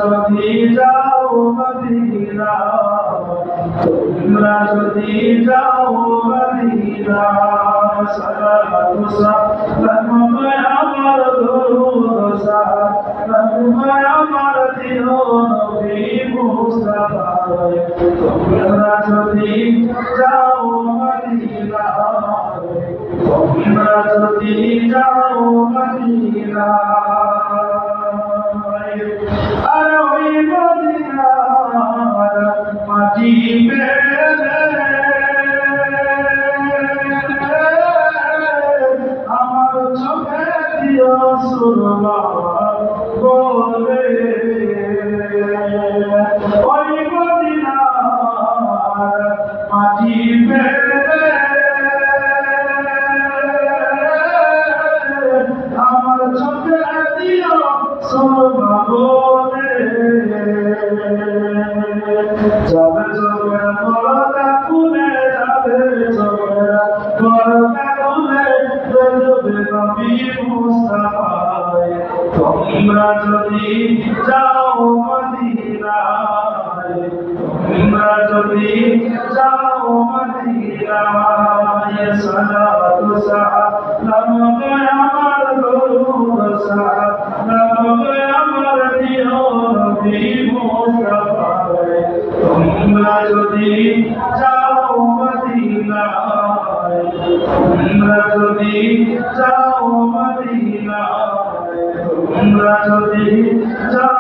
যদি যাও মদিনা, তোমরা যদি যাও মদিনা, সালাতু সালাম আমার দরুদ সালাম আমার দিও নবী মুস্তাফা। তোমরা যদি যাও মদিনা, তোমরা যদি যাও মদিনা, আরে ওই মদিনার মাটি পেলে আমার চোখে দিও সুরমা বলে, ওই মদিনার মাটি পেলে আমার চোখে দিও সুরমা বলে। যাবে চোখের পলকা খুলে, যাবে চোখের পলকা খুলে, দেখবে নবী মুস্তাফায়। তোমরা যদি যাও মদিনায়, তোমরা যদি যাও মদিনায়, সালাতু সালাম আমার দরুদ সালাম আমার দিও নবী মুস্তাফায়। তোমরা যদি যাও মদিনায়, তোমরা যদি যাও মদিনায়, তোমরা যদি যাও